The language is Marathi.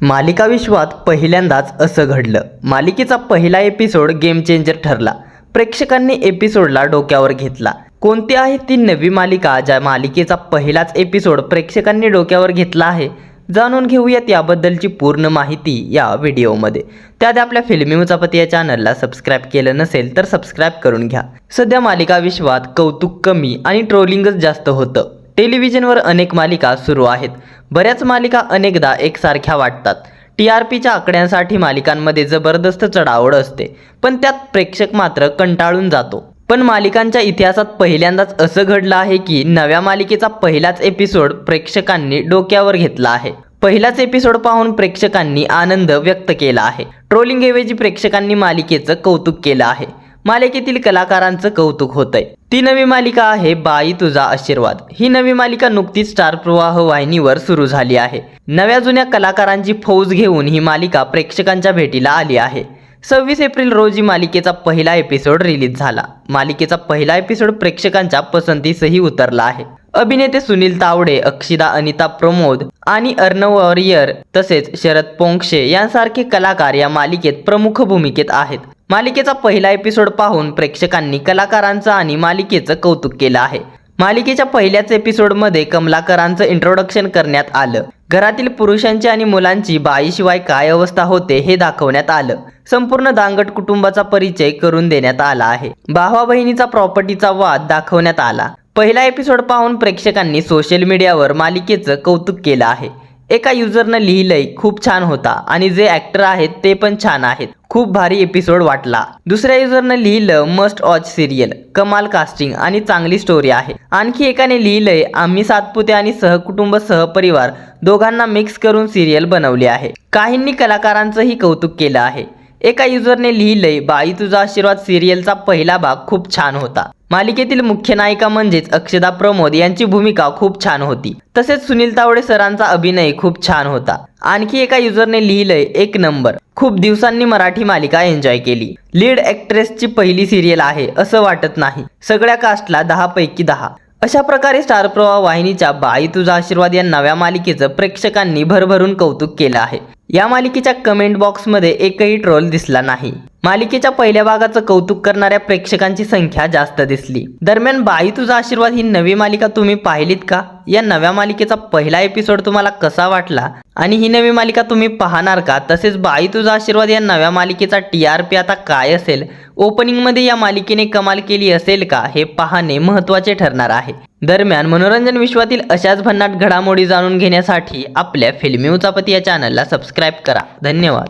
मालिका विश्वात पहिल्यांदाच असं घडलं. मालिकेचा पहिला एपिसोड गेम चेंजर ठरला. प्रेक्षकांनी एपिसोडला डोक्यावर घेतला. कोणती आहे ती नवी मालिका ज्या मालिकेचा पहिलाच एपिसोड प्रेक्षकांनी डोक्यावर घेतला आहे? जाणून घेऊयात याबद्दलची पूर्ण माहिती या व्हिडिओमध्ये. त्याआधी आपल्या फिल्मी मुचापती या चॅनलला सबस्क्राईब केलं नसेल तर सबस्क्राईब करून घ्या. सध्या मालिका विश्वात कौतुक कमी आणि ट्रोलिंगच जास्त होतं. टेलिव्हिजनवर अनेक मालिका सुरू आहेत. बऱ्याच मालिका अनेकदा एकसारख्या वाटतात. TRPच्या आकड्यांसाठी मालिकांमध्ये जबरदस्त चढाओढ असते, पण त्यात प्रेक्षक मात्र कंटाळून जातो. पण मालिकांच्या इतिहासात पहिल्यांदाच असं घडलं आहे की नव्या मालिकेचा पहिलाच एपिसोड प्रेक्षकांनी डोक्यावर घेतला आहे. पहिलाच एपिसोड पाहून प्रेक्षकांनी आनंद व्यक्त केला आहे. ट्रोलिंगऐवजी प्रेक्षकांनी मालिकेचं कौतुक केलं आहे. मालिकेतील कलाकारांचं कौतुक होतंय. ती नवी मालिका आहे बाई तुझा आशीर्वाद. ही नवी मालिका नुकतीच स्टार प्रवाह वाहिनीवर सुरू झाली आहे. नव्या जुन्या कलाकारांची फौज घेऊन ही मालिका प्रेक्षकांच्या भेटीला आली आहे. 26 एप्रिल रोजी मालिकेचा पहिला एपिसोड रिलीज झाला. मालिकेचा पहिला एपिसोड प्रेक्षकांच्या पसंतीसही उतरला आहे. अभिनेते सुनील तावडे, अक्षिता अनिता प्रमोद आणि अर्णव वॉरियर तसेच शरद पोंक्षे यांसारखे कलाकार या मालिकेत प्रमुख भूमिकेत आहेत. मालिकेचा पहिला एपिसोड पाहून प्रेक्षकांनी कलाकारांचं आणि मालिकेचं कौतुक केलं आहे. मालिकेच्या पहिल्याच एपिसोडमध्ये कमलाकरांचं इंट्रोडक्शन करण्यात आलं. घरातील पुरुषांची आणि मुलांची बाईशिवाय काय अवस्था होते हे दाखवण्यात आलं. संपूर्ण दांगट कुटुंबाचा परिचय करून देण्यात आला आहे. भावा बहिणीचा प्रॉपर्टीचा वाद दाखवण्यात आला. पहिला एपिसोड पाहून प्रेक्षकांनी सोशल मीडियावर मालिकेचं कौतुक केलं आहे. एका युजरनं लिहिलंय, खूप छान होता आणि जे ॲक्टर आहेत ते पण छान आहेत, खूप भारी एपिसोड वाटला. दुसऱ्या युजरनं लिहिलं, मस्ट वॉच सिरियल, कमाल कास्टिंग आणि चांगली स्टोरी आहे. आणखी एकाने लिहिलंय, आम्ही सातपुते आणि सहकुटुंब सहपरिवार दोघांना मिक्स करून सिरियल बनवली आहे. काहींनी कलाकारांचंही कौतुक केलं आहे. एका युजरने लिहिलंय, बाई तुझा आशीर्वाद सिरियलचा पहिला भाग खूप छान होता. मालिकेतील मुख्य नायिका म्हणजेच अक्षता प्रमोद यांची भूमिका खूप छान होती. तसेच सुनील तावडे सरांचा अभिनय खूप छान होता. आणखी एका युजरने लिहिलंय, एक नंबर, खूप दिवसांनी मराठी मालिका एन्जॉय केली. लीड ॲक्ट्रेसची पहिली सिरियल आहे असं वाटत नाही. सगळ्या कास्टला 10 पैकी 10. अशा प्रकारे स्टार प्रवाह वाहिनीच्या बाई तुझा आशीर्वाद या नव्या मालिकेचं प्रेक्षकांनी भरभरून कौतुक केलं आहे. या मालिकेच्या कमेंट बॉक्समध्ये एकही ट्रोल दिसला नाही. मालिकेच्या पहिल्या भागाचं कौतुक करणाऱ्या प्रेक्षकांची संख्या जास्त दिसली. दरम्यान बाई तुझा आशीर्वाद ही नवी मालिका तुम्ही पाहिलीत का? या नव्या मालिकेचा पहिला एपिसोड तुम्हाला कसा वाटला आणि ही नवी मालिका तुम्ही पाहणार का? तसेच बाई तुझा आशीर्वाद या नव्या मालिकेचा TRP आता काय असेल? ओपनिंगमध्ये या मालिकेने कमाल केली असेल का? हे पाहणे महत्त्वाचे ठरणार आहे. दरम्यान मनोरंजन विश्वातील अशाच भन्नाट घडामोडी जाणून घेण्यासाठी आपल्या फिल्मी मुचापती या चॅनलला सबस्क्राईब करा. धन्यवाद.